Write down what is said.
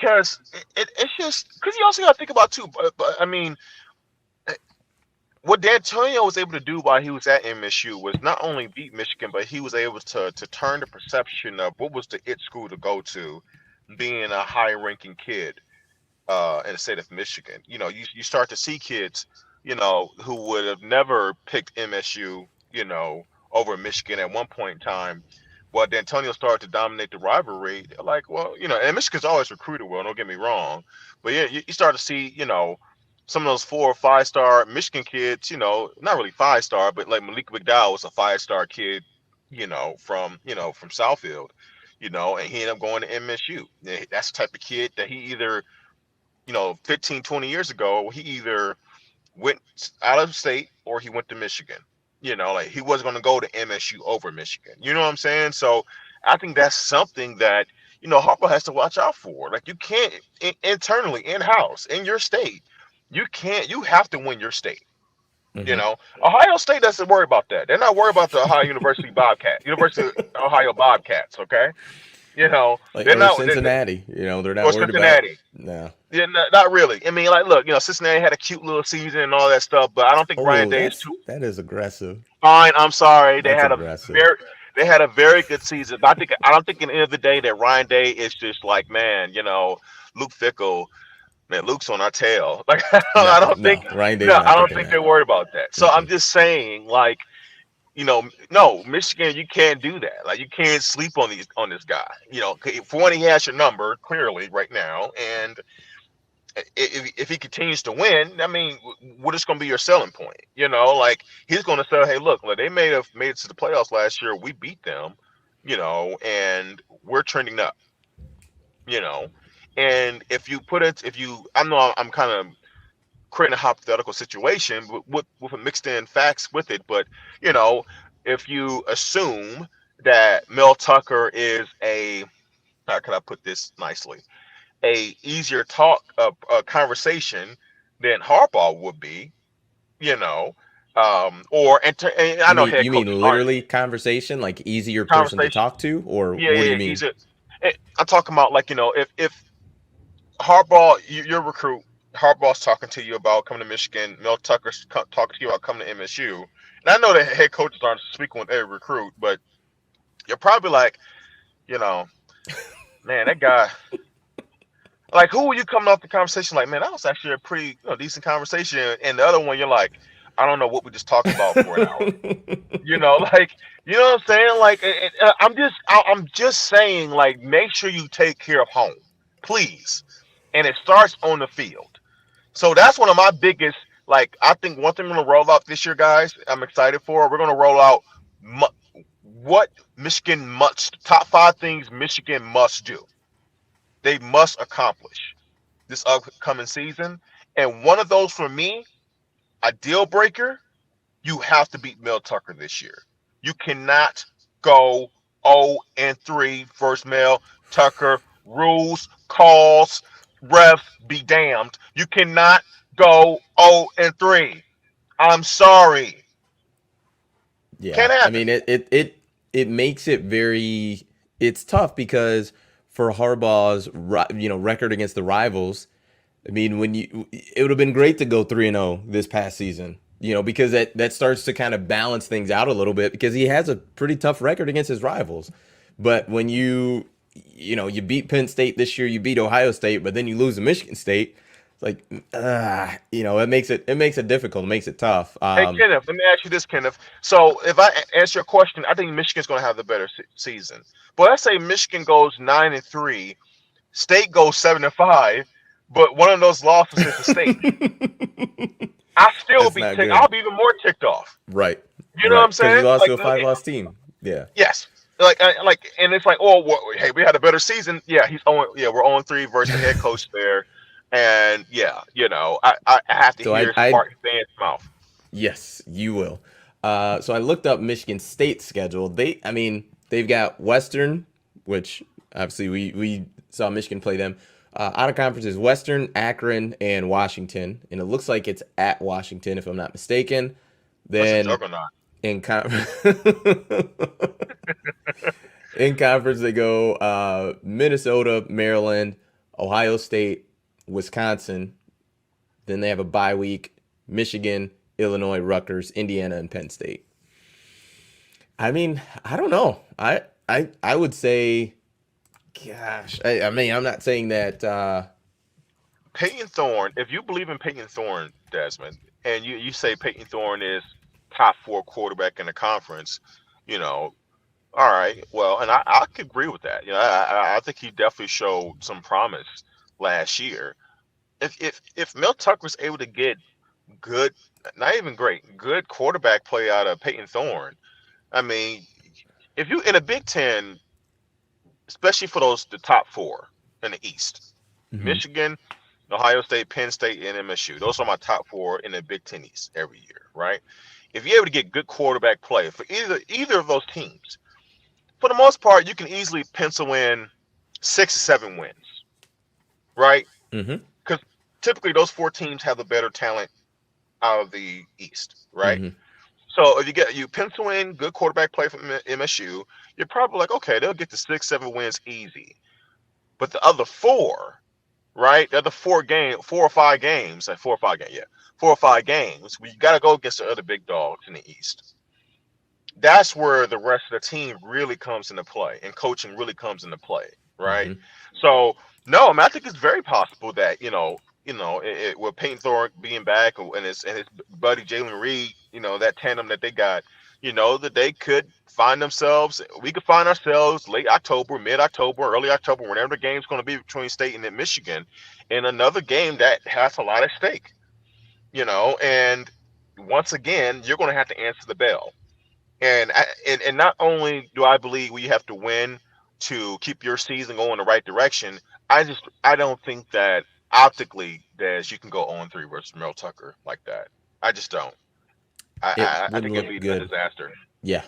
because it's just because you also got to think about too. But I mean, what D'Antonio was able to do while he was at MSU was not only beat Michigan, but he was able to turn the perception of what was the it school to go to, being a high ranking kid in the state of Michigan. You start to see kids, who would have never picked MSU, over Michigan at one point in time. Well, D'Antonio started to dominate the rivalry. They're like, well, and Michigan's always recruited well. Don't get me wrong, but yeah, you start to see, some of those 4 or 5 star Michigan kids, not really 5 star, but like Malik McDowell was a 5 star kid, from Southfield, and he ended up going to MSU. That's the type of kid that he either 15, 20 years ago, he either went out of state or he went to Michigan. Like he wasn't going to go to MSU over Michigan. You know what I'm saying? So I think that's something that, Harbaugh has to watch out for. Like you can't internally, in-house, in your state, you have to win your state. Hmm. Ohio State doesn't worry about that. They're not worried about the Ohio University of Ohio Bobcats. Okay. Like They're or not, Cincinnati, they're not or worried about. Cincinnati. No. Yeah, not really. I mean, like, look, Cincinnati had a cute little season and all that stuff, but I don't think Ryan Oh, Day is too that is aggressive. fine. I'm sorry. That's aggressive. They had a very good season. But I don't think at the end of the day that Ryan Day is just like, man, Luke Fickle, man, Luke's on our tail. Like, No, I don't think, no, Ryan Day's no, not I don't thinking think that. they're worried about that. So I'm Mm-mm. just saying, like, no, Michigan, you can't do that. Like, you can't sleep on this guy. For one, he has your number clearly right now, and if he continues to win, I mean, what is going to be your selling point? Like he's going to say, "Hey, look, they made it to the playoffs last year. We beat them, and we're trending up, you know." And I know I'm kind of creating a hypothetical situation with a mixed in facts with it, but you know, if you assume that Mel Tucker is how can I put this nicely? A easier talk conversation than Harbaugh would be, you know. And I You know mean head you coaches mean aren't literally conversation, like easier person to conversation. talk to, or Yeah, what do yeah, you yeah. mean? I'm talking about like if Harbaugh, your recruit, Harbaugh's talking to you about coming to Michigan, Mel Tucker's talking to you about coming to MSU, and I know that head coaches aren't speaking with every recruit, but you're probably like, you know, man, that guy. Like, who are you coming off the conversation like, man, that was actually a pretty decent conversation, and the other one you're like, I don't know what we just talked about for an hour. Like, you know what I'm saying? Like, I'm just saying, like, make sure you take care of home, please, and it starts on the field. So that's one of my biggest. Like, I think one thing we're gonna roll out this year, guys. I'm excited for. We're gonna roll out what Michigan must top 5 things Michigan must do. They must accomplish this upcoming season. And one of those for me, a deal breaker, you have to beat Mel Tucker this year. You cannot go 0-3 first Mel Tucker rules, calls, refs be damned. You cannot go 0-3. I'm sorry. Yeah, Can't I happen. mean it makes it very. It's tough because for Harbaugh's record against the rivals. I mean, it would have been great to go 3-0 this past season. Because that starts to kind of balance things out a little bit because he has a pretty tough record against his rivals. But when you beat Penn State this year, you beat Ohio State, but then you lose to Michigan State. It's like, it makes it difficult. It makes it tough. Hey, Kenneth, let me ask you this, Kenneth. So, if I answer your question, I think Michigan's going to have the better season. But let's say Michigan goes 9-3, State goes 7-5, but one of those losses is the State. I still That's be not ticked. I'll good. be even more ticked off. Right, You know what right. I'm Because you saying? lost Like, to a 5-loss team. Yeah. yes. And it's like, oh, well, hey, we had a better season. Yeah, we're 0-3 versus the head coach there, and yeah, I have to So hear I Spartan fans' mouth. yes, you will. So I looked up Michigan State's schedule. I mean, they've got Western, which obviously we saw Michigan play them. Out of conference is Western, Akron, and Washington, and it looks like it's at Washington if I'm not mistaken. That's a Then juggernaut. in con- in conference they go Minnesota, Maryland, Ohio State, Wisconsin. Then they have a bye week. Michigan, Illinois, Rutgers, Indiana, and Penn State. I mean, I don't know. I would say, gosh, I mean, I'm not saying that. Peyton Thorne, if you believe in Peyton Thorne, Desmond, and you say Peyton Thorne is top four quarterback in the conference, you know, all right, well, and I could agree with that. I think he definitely showed some promise last year. If Mel Tucker was able to get good, not even great, good quarterback play out of Peyton Thorne, I mean, if you in a Big Ten, especially for the top four in the East, Mhm, Michigan, Ohio State, Penn State, and MSU. Those are my top four in the Big Ten East every year, right? If you're able to get good quarterback play for either of those teams, for the most part, you can easily pencil in 6 or 7 wins, right? mhm, Because typically those four teams have the better talent out of the East, right? mhm, So if you pencil in good quarterback play from MSU, you're probably like, okay, they'll get to 6, 7 wins easy. But the other four, right? The other 4 or 5 games, like 4 or 5 games, yeah, 4 or 5 games. We got to go against the other big dogs in the East. That's where the rest of the team really comes into play, and coaching really comes into play, right? mhm. So no, I mean, I think it's very possible that with Peyton Thorne being back and his buddy Jalen Reed, that tandem that they got, that they could find themselves. We could find ourselves late October, mid October, early October, whenever the game's going to be between State and Michigan, in another game that has a lot at stake, and once again, you're going to have to answer the bell. And not only do I believe we have to win to keep your season going in the right direction, I don't think that optically that you can go 0-3 versus Mel Tucker like that. I just don't. It I wouldn't think it'd look be a good. disaster. Yeah,